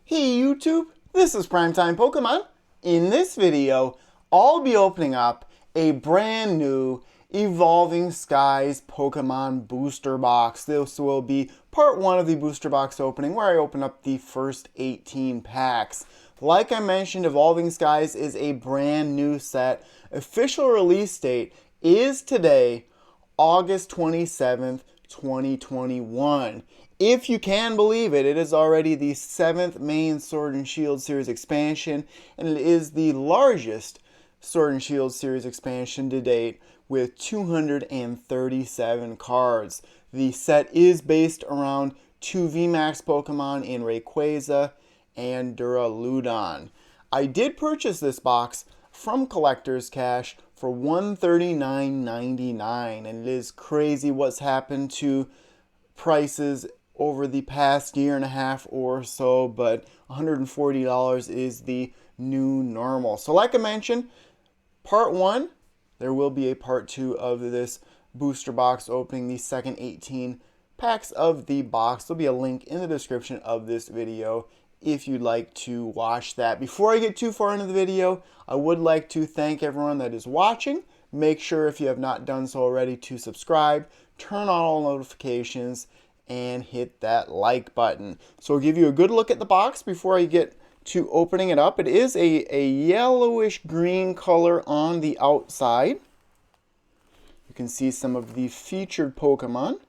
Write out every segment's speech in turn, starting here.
Hey YouTube, this is Primetime Pokemon. In this video, I'll be opening up a brand new Evolving Skies Pokemon booster box. This will be part 1 of the booster box opening where I open up the first 18 packs. Like I mentioned, Evolving Skies is a brand new set. Official release date is today, August 27th, 2021. If you can believe it, it is already the 7th main Sword and Shield series expansion, and it is the largest Sword and Shield series expansion to date with 237 cards. The set is based around 2 VMAX Pokemon in Rayquaza and Duraludon. I did purchase this box from Collector's Cash for $139.99, and it is crazy what's happened to prices over the past year and a half or so, but $140 is the new normal. So like I mentioned, part 1, there will be a part 2 of this booster box opening, the second 18 packs of the box. There'll be a link in the description of this video if you'd like to watch that. Before I get too far into the video, I would like to thank everyone that is watching. Make sure, if you have not done so already, to subscribe, turn on all notifications, and hit that like button. So I'll give you a good look at the box before I get to opening it up. It is a yellowish green color on the outside. You can see some of the featured Pokemon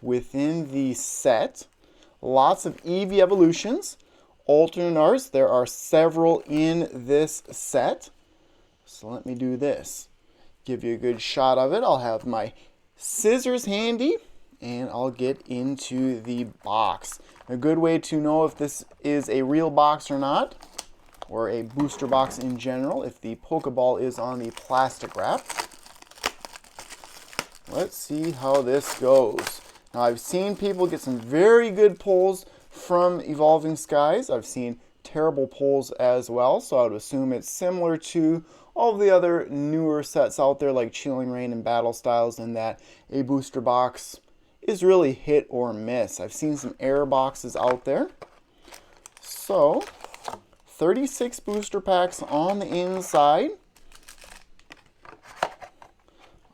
within the set. Lots of Eeveelutions, alternate arts. There are several in this set. So let me do this. Give you a good shot of it. I'll have my scissors handy, and I'll get into the box. A good way to know if this is a real box or not, or a booster box in general, if the Pokeball is on the plastic wrap. Let's see how this goes. Now, I've seen people get some very good pulls from Evolving Skies. I've seen terrible pulls as well, so I would assume it's similar to all the other newer sets out there like Chilling Reign and Battle Styles, in that a booster box is really hit or miss. I've seen some error boxes out there. So, 36 booster packs on the inside.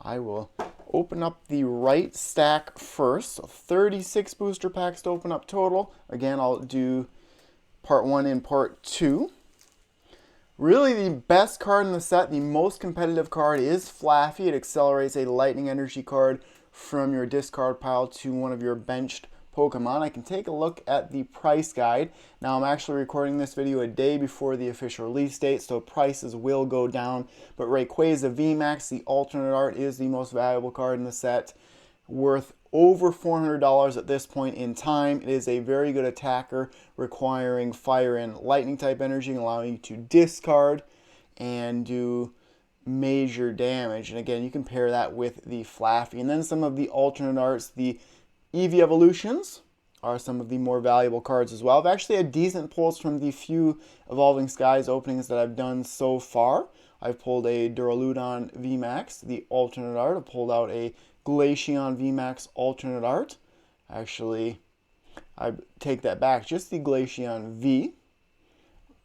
I will open up the right stack first. So 36 booster packs to open up total. Again, I'll do part 1 and part 2. Really, the best card in the set, the most competitive card, is Flaffy. It accelerates a Lightning Energy card from your discard pile to one of your benched Pokemon. I can take a look at the price guide. Now, I'm actually recording this video a day before the official release date, so prices will go down. But Rayquaza VMAX, the alternate art, is the most valuable card in the set, worth over $400 at this point in time. It is a very good attacker, requiring fire and lightning type energy, allowing you to discard and do major damage. And again, you compare that with the Flaffy. And then some of the alternate arts, the Eeveelutions, are some of the more valuable cards as well. I've actually had decent pulls from the few Evolving Skies openings that I've done so far. I've pulled a Duraludon VMAX, the alternate art. I've pulled out a Glaceon VMAX alternate art. Actually, I take that back, just the Glaceon V,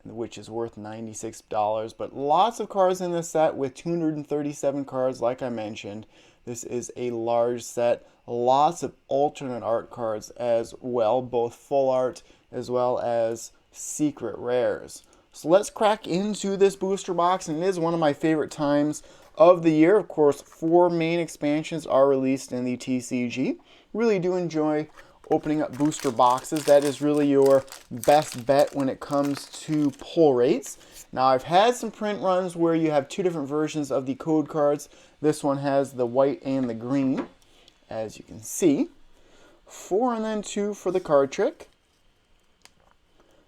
which is worth $96. But lots of cards in this set with 237 cards, like I mentioned. This is a large set. Lots of alternate art cards as well, both full art as well as secret rares. So let's crack into this booster box, and it is one of my favorite times of the year. Of course, 4 main expansions are released in the TCG. Really do enjoy opening up booster boxes. That is really your best bet when it comes to pull rates. Now, I've had some print runs where you have 2 different versions of the code cards. This one has the white and the green, as you can see. 4 and then 2 for the card trick.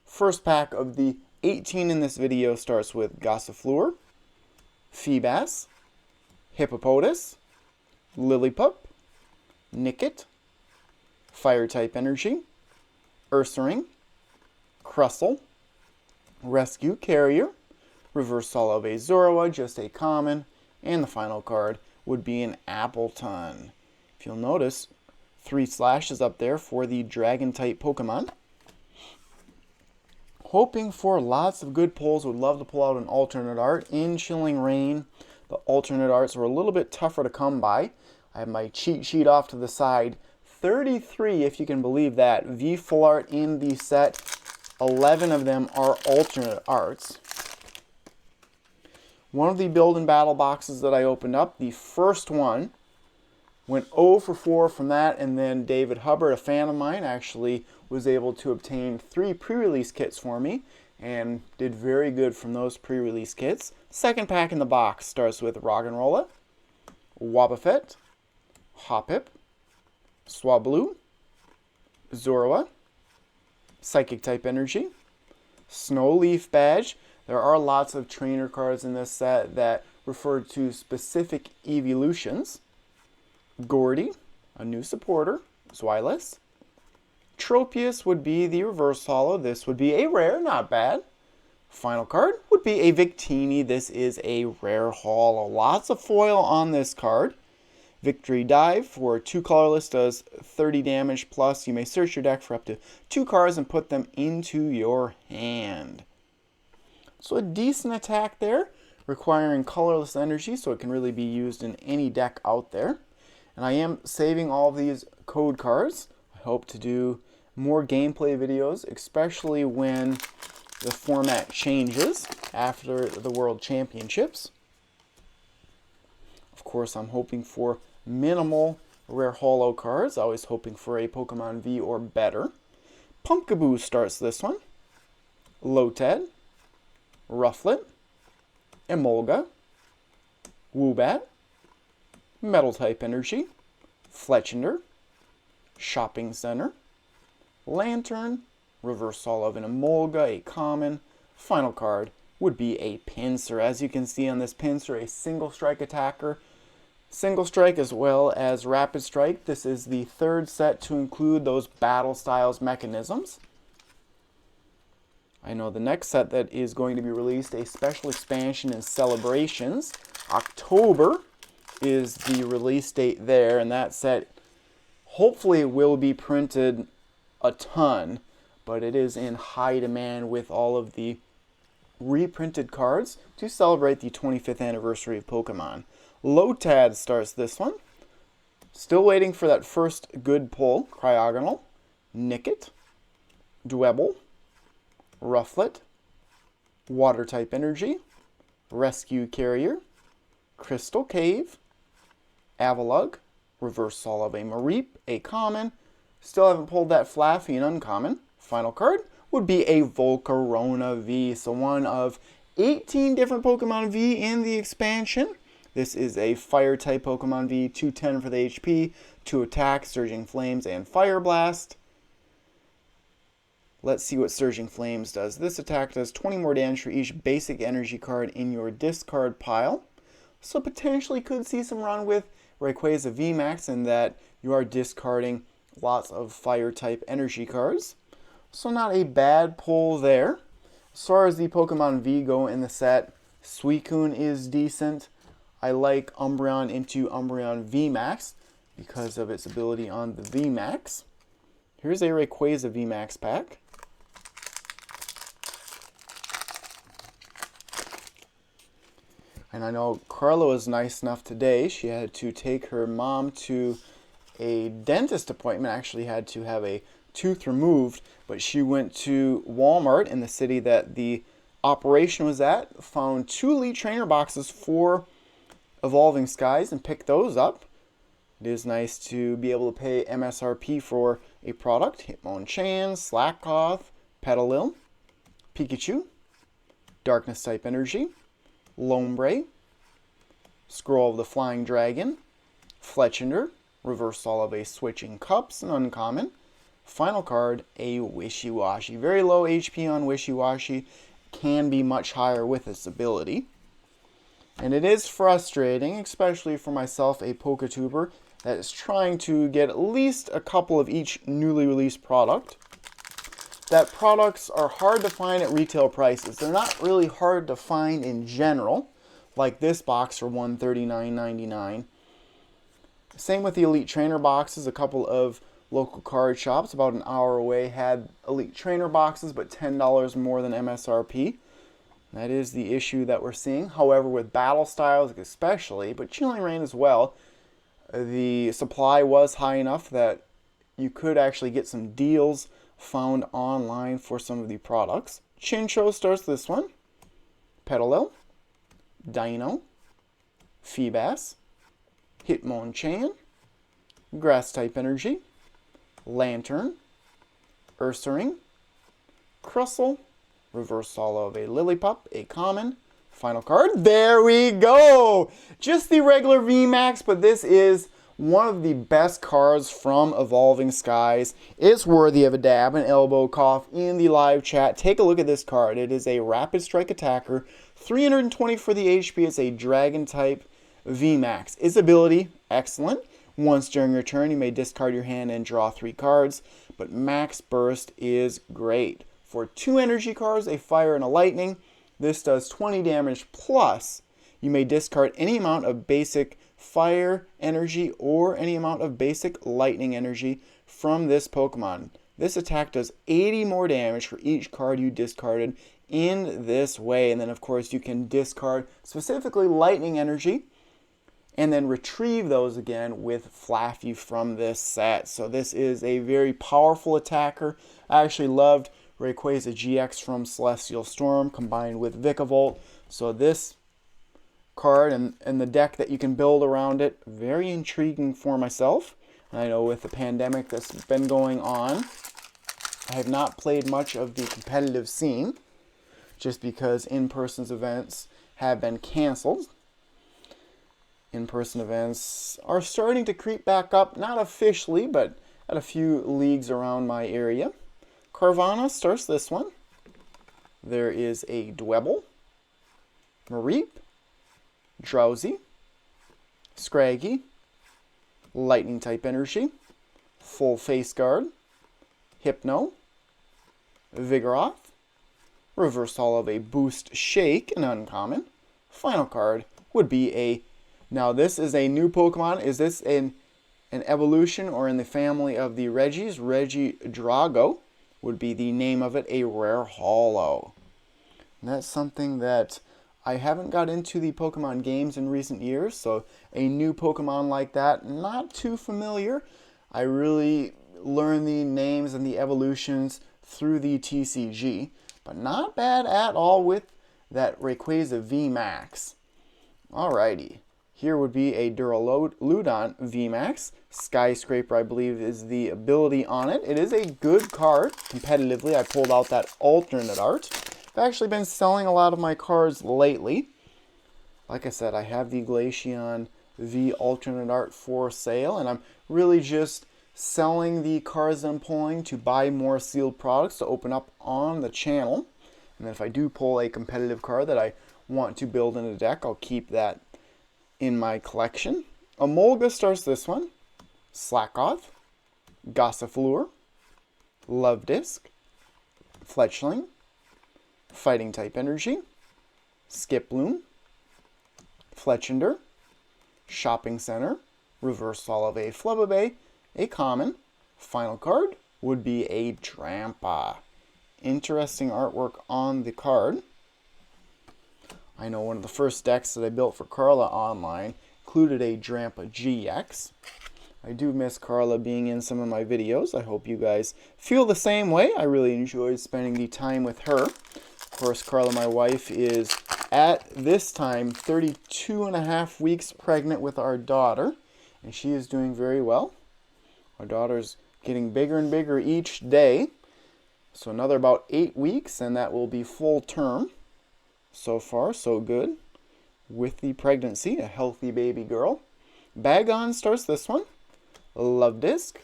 First pack of the 18 in this video starts with Gossifleur, Feebas, Hippopotas, Lillipup, Nickit, Fire-type Energy, Ursaring, Crustle, Rescue Carrier, Reverse Holo of a Zorua, just a common, and the final card would be an Appleton. If you'll notice, 3 slashes up there for the Dragon-type Pokemon. Hoping for lots of good pulls. Would love to pull out an alternate art. In Chilling Rain, the alternate arts were a little bit tougher to come by. I have my cheat sheet off to the side. 33, if you can believe that, V full art in the set. 11 of them are alternate arts. One of the build and battle boxes that I opened up, the first one, went 0 for 4 from that, and then David Hubbard, a fan of mine, actually was able to obtain 3 pre-release kits for me, and did very good from those pre-release kits. Second pack in the box starts with Roggenrola, Wobbuffet, Hoppip, Swablu, Zorua, Psychic type Energy, Snow Leaf Badge. There are lots of trainer cards in this set that refer to specific Eeveelutions. Gordy, a new supporter, Zweilous. Tropius would be the reverse holo. This would be a rare, not bad. Final card would be a Victini. This is a rare holo. Lots of foil on this card. Victory Dive for 2 colorless does 30 damage plus. You may search your deck for up to 2 cards and put them into your hand. So a decent attack there, requiring colorless energy, so it can really be used in any deck out there. And I am saving all of these code cards. I hope to do more gameplay videos, especially when the format changes after the World Championships. Of course, I'm hoping for minimal rare holo cards. Always hoping for a Pokemon V or better. Pumpkaboo starts this one. Lotad, Rufflet, Emolga, Woobat, Metal type Energy, Fletchinder, Shopping Center, Lantern, reverse holo of an Emolga, a common. Final card would be a Pinsir. As you can see on this Pinsir, a single strike attacker. Single strike as well as rapid strike. This is the third set to include those battle styles mechanisms. I know the next set that is going to be released, a special expansion in Celebrations. October is the release date there, and that set hopefully will be printed a ton, but it is in high demand with all of the reprinted cards to celebrate the 25th anniversary of Pokemon. Lotad starts this one. Still waiting for that first good pull. Cryogonal, Nickit, Dwebble, Rufflet, Water type Energy, Rescue Carrier, Crystal Cave, Avalugg, reverse holo of a Mareep, a common. Still haven't pulled that Flaffy, an uncommon. Final card would be a Volcarona V. So one of 18 different Pokemon V in the expansion. This is a Fire type Pokemon V, 210 for the HP, 2 attack, Surging Flames, and Fire Blast. Let's see what Surging Flames does. This attack does 20 more damage for each basic energy card in your discard pile. So potentially could see some run with Rayquaza VMAX in that you are discarding lots of fire type energy cards. So not a bad pull there. As far as the Pokemon V go in the set, Suicune is decent. I like Umbreon into Umbreon VMAX because of its ability on the VMAX. Here's a Rayquaza VMAX pack. And I know Carla was nice enough today. She had to take her mom to a dentist appointment. Actually had to have a tooth removed, but she went to Walmart in the city that the operation was at, found 2 Elite Trainer boxes for Evolving Skies and picked those up. It is nice to be able to pay MSRP for a product. Hitmonchan, Slakoth, Petalil, Pikachu, Darkness type Energy, Lombre, Scroll of the Flying Dragon, Fletchinder, reverse holo of a Switching Cups, an uncommon. Final card, a Wishiwashi. Very low HP on Wishiwashi, can be much higher with its ability. And it is frustrating, especially for myself, a Pokatuber, that is trying to get at least a couple of each newly released product. That products are hard to find at retail prices. They're not really hard to find in general, like this box for $139.99. Same with the Elite Trainer boxes, a couple of local card shops about an hour away had Elite Trainer boxes, but $10 more than MSRP. That is the issue that we're seeing. However, with Battle Styles especially, but Chilling Reign as well, the supply was high enough that you could actually get some deals found online for some of the products. Chinchou starts this one. Petalil, Dino, Feebas, Hitmonchan, Grass-type Energy, Lantern, Ursaring, Crustle, Reverse Holo of a Lillipup, a common. Final card. There we go! Just the regular VMAX, but this is one of the best cards from Evolving Skies. It's worthy of a dab and elbow cough in the live chat. Take a look at this card. It is a Rapid Strike attacker. 320 for the HP. It's a Dragon type VMAX. Its ability, excellent. Once during your turn, you may discard your hand and draw 3 cards. But Max Burst is great. For 2 energy cards, a fire and a lightning, this does 20 damage plus you may discard any amount of basic fire energy or any amount of basic lightning energy from this Pokemon. This attack does 80 more damage for each card you discarded in this way. And then of course you can discard specifically lightning energy and then retrieve those again with Flaffy from this set. So this is a very powerful attacker. I actually loved Rayquaza GX from Celestial Storm combined with Vikavolt. So this card and the deck that you can build around it, very intriguing for myself. And I know with the pandemic that's been going on, I have not played much of the competitive scene just because in-person events have been canceled. In-person events are starting to creep back up, not officially, but at a few leagues around my area. Carvana starts this one. There is a Dwebble, Mareep, Drowsy, Scraggy, Lightning type Energy, Full Face Guard, Hypno, Vigoroth, Reverse Holo of a Boost Shake, an uncommon. Final card would be a... Now this is a new Pokemon. Is this an evolution or in the family of the Regis? Regidrago would be the name of it, a rare holo. And that's something that I haven't got into the Pokemon games in recent years, so a new Pokemon like that, not too familiar. I really learned the names and the evolutions through the TCG, but not bad at all with that Rayquaza VMAX. Alrighty. Here would be a Duraludon VMAX. Skyscraper, I believe, is the ability on it. It is a good card. Competitively, I pulled out that alternate art. I've actually been selling a lot of my cards lately. Like I said, I have the Glaceon V alternate art for sale, and I'm really just selling the cards I'm pulling to buy more sealed products to open up on the channel. And then if I do pull a competitive card that I want to build in a deck, I'll keep that in my collection. Emolga starts this one. Slackoth, Gossifleur, Love Disc, Fletchling, Fighting type Energy, Skiploom, Fletchinder, Shopping Center, Reverse Holo of a Flubebe, a common. Final card would be a Drampa. Interesting artwork on the card. I know one of the first decks that I built for Carla online included a Drampa GX. I do miss Carla being in some of my videos. I hope you guys feel the same way. I really enjoyed spending the time with her. Of course, Carla, my wife, is at this time 32.5 weeks pregnant with our daughter, and she is doing very well. Our daughter's getting bigger and bigger each day. So another about 8 weeks, and that will be full term. So far, so good. With the pregnancy, a healthy baby girl. Bagon starts this one. Love Disc,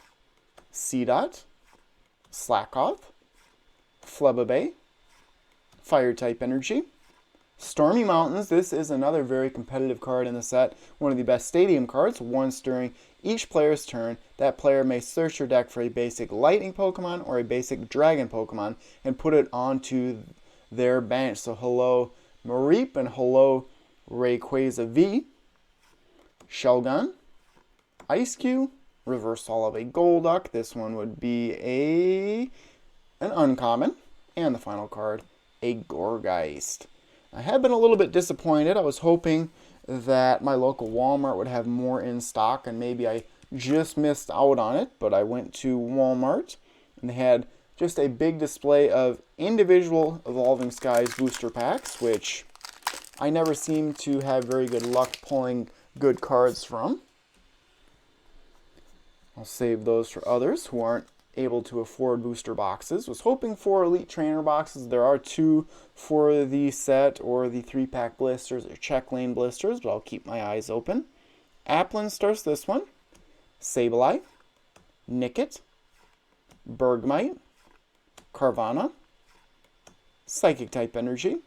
Seedot, Slackoth, Flubebe, Fire type Energy, Stormy Mountains. This is another very competitive card in the set. One of the best stadium cards. Once during each player's turn, that player may search your deck for a basic Lightning Pokemon or a basic Dragon Pokemon and put it onto their bench. So hello Mareep and hello Rayquaza V, Shelgon, Ice-Q, Reverse Holo of a Golduck. This one would be an uncommon. And the final card, a Gourgeist. I have been a little bit disappointed. I was hoping that my local Walmart would have more in stock, and maybe I just missed out on it, but I went to Walmart and they had just a big display of individual Evolving Skies booster packs, which I never seem to have very good luck pulling good cards from. I'll save those for others who aren't able to afford booster boxes. Was hoping for Elite Trainer boxes. There are 2 for the set or the 3-pack blisters or check lane blisters, but I'll keep my eyes open. Applin starts this one. Sableye, Nickit, Bergmite, Carvana, Psychic type Energy,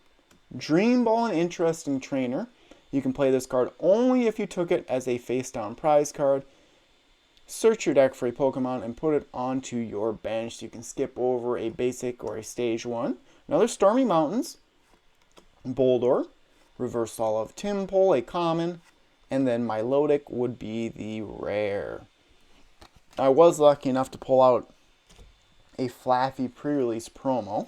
Dream Ball, an interesting trainer. You can play this card only if you took it as a face-down prize card. Search your deck for a Pokemon and put it onto your bench so you can skip over a basic or a stage 1. Another Stormy Mountains, Boldore, Reverse Holo of Timpole, a common, and then Milotic would be the rare. I was lucky enough to pull out a Flaffy pre-release promo.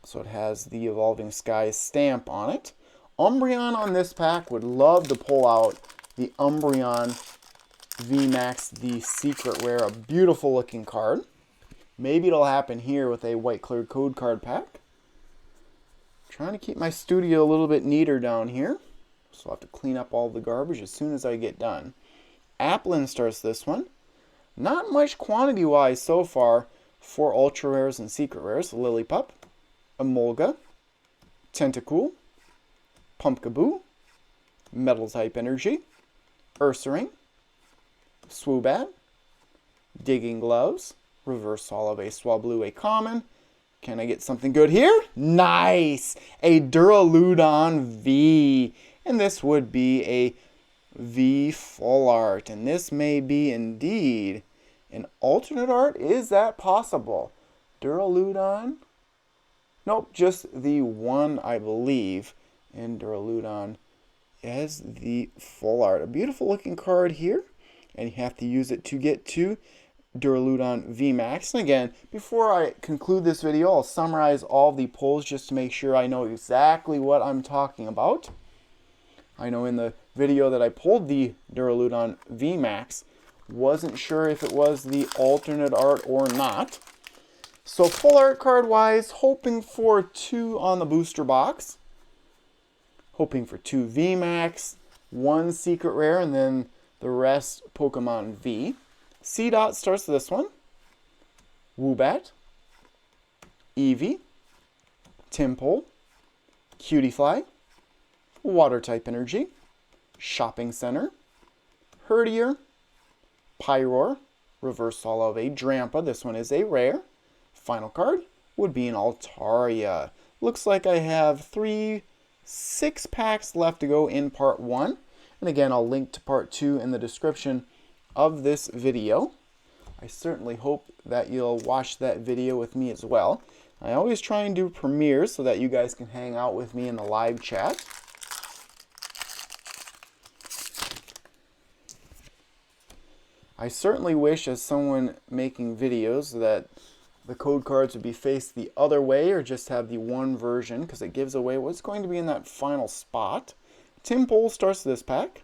So it has the Evolving Skies stamp on it. Umbreon on this pack. Would love to pull out the Umbreon VMAX, the secret rare. A beautiful looking card. Maybe it'll happen here with a white clear code card pack. Trying to keep my studio a little bit neater down here. So I'll have to clean up all the garbage as soon as I get done. Applin starts this one. Not much quantity-wise so far for ultra rares and secret rares. Lillipup, Emolga, Tentacool, Pumpkaboo, Metal type Energy, Ursaring, Swoobat, Digging Gloves, Reverse Holo of a Swablu, a common. Can I get something good here? Nice! A Duraludon V. And this would be a V full art. And this may be indeed an alternate art. Is that possible? Duraludon? Nope, just the one, I believe. And Duraludon as the full art. A beautiful looking card here. And you have to use it to get to Duraludon VMAX. And again, before I conclude this video, I'll summarize all the pulls just to make sure I know exactly what I'm talking about. I know in the video that I pulled the Duraludon VMAX, wasn't sure if it was the alternate art or not. So full art card wise, hoping for 2 on the booster box. Hoping for 2 VMAX, 1 secret rare, and then the rest Pokemon V. C-Dot starts this one. Woobat, Eevee, Timpole, Cutiefly, Water type Energy, Shopping Center, Herdier, Pyroar, Reverse Holo of a Drampa. This one is a rare. Final card would be an Altaria. Looks like I have 6 packs left to go in part 1. And again, I'll link to part 2 in the description of this video. I certainly hope that you'll watch that video with me as well. I always try and do premieres so that you guys can hang out with me in the live chat. I certainly wish, as someone making videos, that the code cards would be faced the other way or just have the one version, because it gives away what's going to be in that final spot. Timpole starts this pack.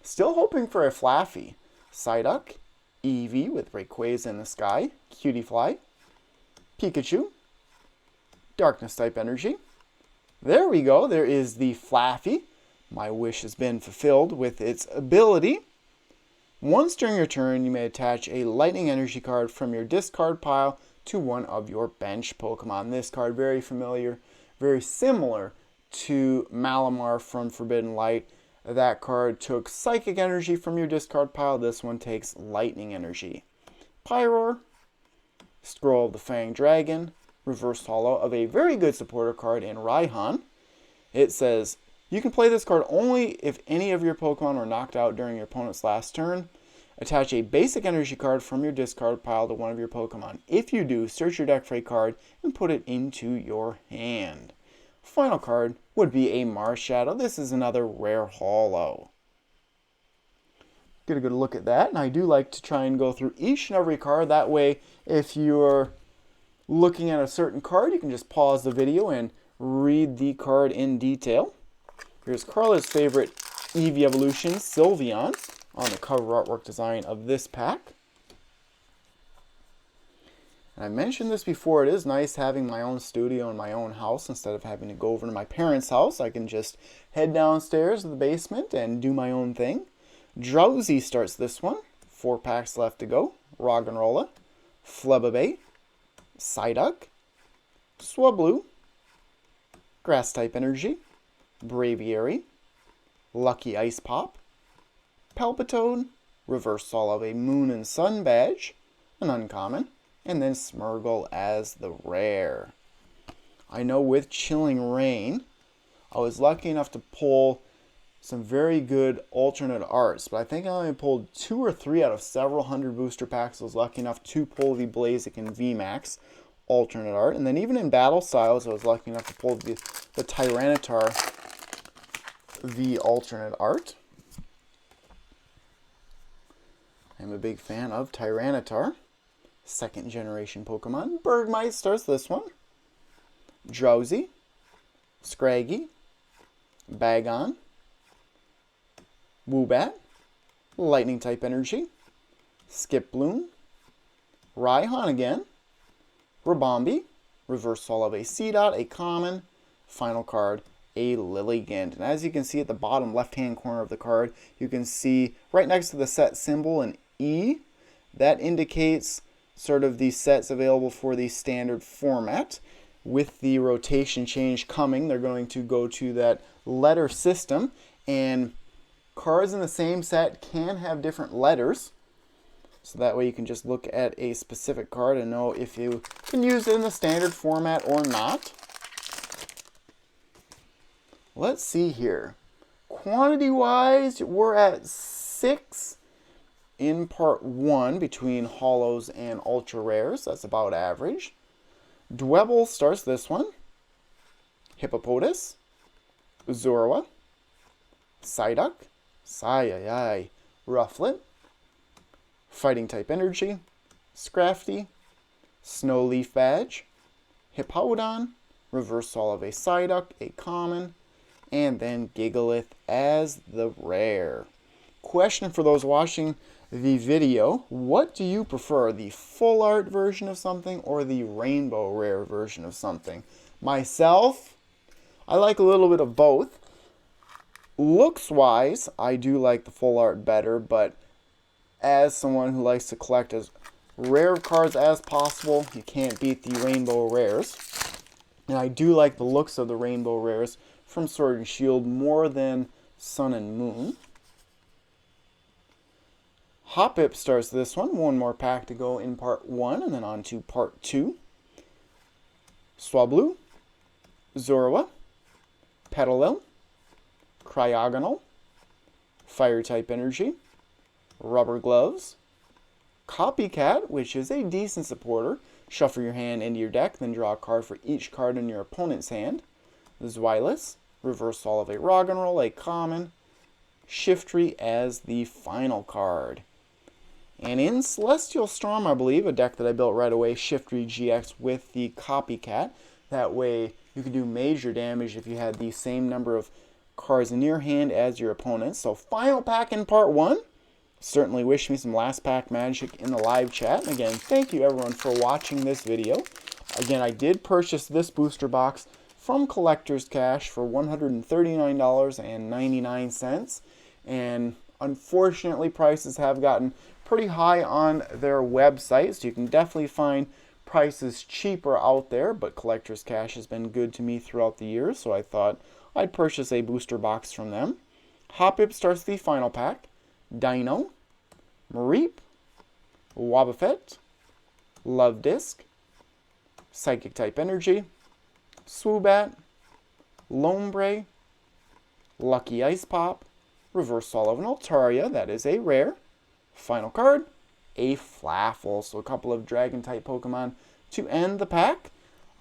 Still hoping for a Flaffy. Psyduck, Eevee with Rayquaza in the sky, Cutiefly, Pikachu, Darkness type Energy. There we go. There is the Flaffy. My wish has been fulfilled with its ability. Once during your turn, you may attach a Lightning Energy card from your discard pile to one of your bench Pokemon. This card, very familiar, very similar to Malamar from Forbidden Light. That card took Psychic Energy from your discard pile. This one takes Lightning Energy. Pyroar, Scroll of the Fang Dragon, Reverse Holo of a very good supporter card in Raihan. It says, you can play this card only if any of your Pokemon were knocked out during your opponent's last turn. Attach a basic energy card from your discard pile to one of your Pokemon. If you do, search your deck for a card and put it into your hand. Final card would be a Marshadow. This is another rare holo. get a good look at that. And I do like to try and go through each and every card. That way, if you're looking at a certain card, you can just pause the video and read the card in detail. Here's Carla's favorite Eeveelutions, Sylveon, on the cover artwork design of this pack. And I mentioned this before, it is nice having my own studio in my own house instead of having to go over to my parents' house. I can just head downstairs to the basement and do my own thing. Drowsy starts this one. 4 packs left to go. Roggenrola, Flubébé, Psyduck, Swablu, Grass-type Energy, Braviary, Lucky Ice Pop, Palpitoad, Reversal of a Moon and Sun badge, an uncommon, and then Smeargle as the rare. I know with Chilling Rain, I was lucky enough to pull some very good alternate arts, but I think I only pulled 2 or 3 out of several hundred booster packs. I was lucky enough to pull the Blaziken VMAX alternate art, and then even in battle styles, I was lucky enough to pull the Tyranitar V alternate art. I'm a big fan of Tyranitar. 2nd generation Pokemon. Bergmite starts this one. Drowsy, Scraggy, Bagon, Woobat, Lightning type Energy, Skiploom, Raihan again, Rabombi, Reversal of a Seedot, a common, final card, a Lilligant. And as you can see at the bottom left-hand corner of the card, you can see right next to the set symbol an E. That indicates sort of the sets available for the standard format. With the rotation change coming, they're going to go to that letter system, and cards in the same set can have different letters. So that way you can just look at a specific card and know if you can use it in the standard format or not. Let's see here. Quantity-wise, we're at 6 in part 1 between holos and ultra rares. That's about average. Dwebble starts this one. Hippopotas, Zorua, Psyduck, Rufflet, Fighting type Energy, Scrafty, Snowleaf badge, Hippowdon, Reversal of a Psyduck, a common, and then Gigalith as the rare. Question for those watching the video: what do you prefer, the full art version of something or the rainbow rare version of something? Myself, I like a little bit of both. Looks wise, I do like the full art better, but as someone who likes to collect as rare cards as possible, you can't beat the rainbow rares. And I do like the looks of the rainbow rares from Sword and Shield more than Sun and Moon. Hoppip starts this one. 1 more pack to go in part 1, and then on to part 2. Swablu, Zorua, Petalil, Cryogonal, Fire type Energy, Rubber Gloves, Copycat, which is a decent supporter. Shuffle your hand into your deck, then draw a card for each card in your opponent's hand. Zweilous, Reversal of a Roggenrola, a common, Shiftry as the final card. And in Celestial Storm, I believe, a deck that I built right away, Shiftry GX with the Copycat. That way you can do major damage if you had the same number of cards in your hand as your opponent. So final pack in part 1. Certainly wish me some last pack magic in the live chat. And again, thank you everyone for watching this video. Again, I did purchase this booster box from Collector's Cash for $139.99. And unfortunately, prices have gotten pretty high on their website, so you can definitely find prices cheaper out there, but Collector's Cash has been good to me throughout the years, so I thought I'd purchase a booster box from them. Hoppip starts the final pack. Dino, Mareep, Wobbuffet, Love Disc, Psychic type Energy, Swoobat, Lombre, Lucky Ice Pop, Reversal of an Altaria, that is a rare. Final card, a Flaffle. So a couple of Dragon type Pokemon to end the pack.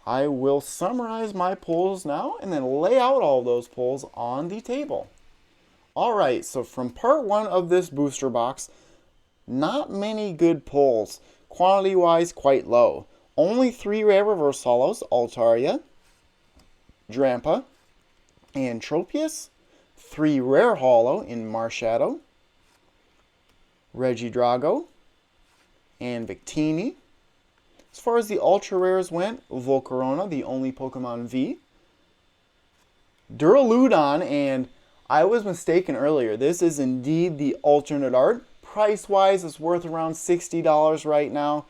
I will summarize my pulls now and then lay out all those pulls on the table. Alright, so from part 1 of this booster box, not many good pulls. Quantity-wise, quite low. Only 3 rare reverse holos, Altaria, Drampa, and Tropius. 3 rare holo in Marshadow, Regidrago, and Victini. As far as the ultra rares went, Volcarona, the only Pokemon V, Duraludon, and I was mistaken earlier. This is indeed the alternate art. Price-wise, it's worth around $60 right now.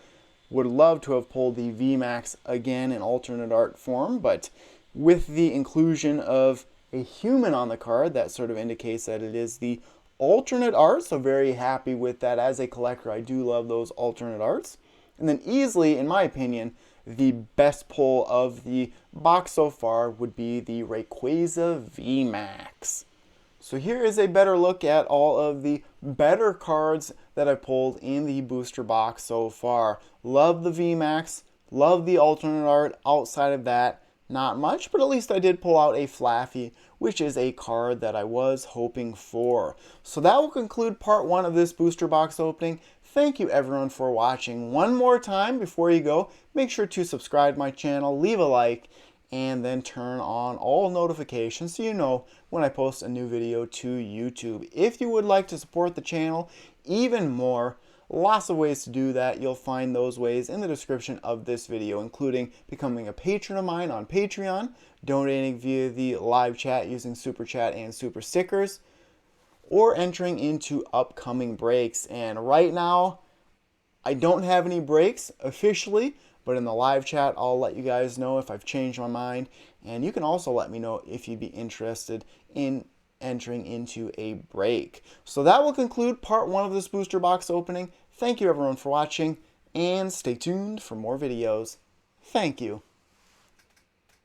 Would love to have pulled the VMAX again in alternate art form, but with the inclusion of a human on the card, that sort of indicates that it is the alternate art, so very happy with that. As a collector, I do love those alternate arts. And then easily, in my opinion, the best pull of the box so far would be the Rayquaza VMAX. So here is a better look at all of the better cards that I pulled in the booster box so far. Love the VMAX, love the alternate art. Outside of that, not much, but at least I did pull out a Flaffy, which is a card that I was hoping for. So that will conclude part 1 of this booster box opening. Thank you everyone for watching. One more time before you go, make sure to subscribe to my channel, leave a like, and then turn on all notifications so you know when I post a new video to YouTube. If you would like to support the channel even more, lots of ways to do that. You'll find those ways in the description of this video, including becoming a patron of mine on Patreon, donating via the live chat using Super Chat and Super Stickers, or entering into upcoming breaks. And right now, I don't have any breaks officially, but in the live chat, I'll let you guys know if I've changed my mind. And you can also let me know if you'd be interested in entering into a break. So that will conclude part 1 of this booster box opening. Thank you everyone for watching, and stay tuned for more videos. Thank you.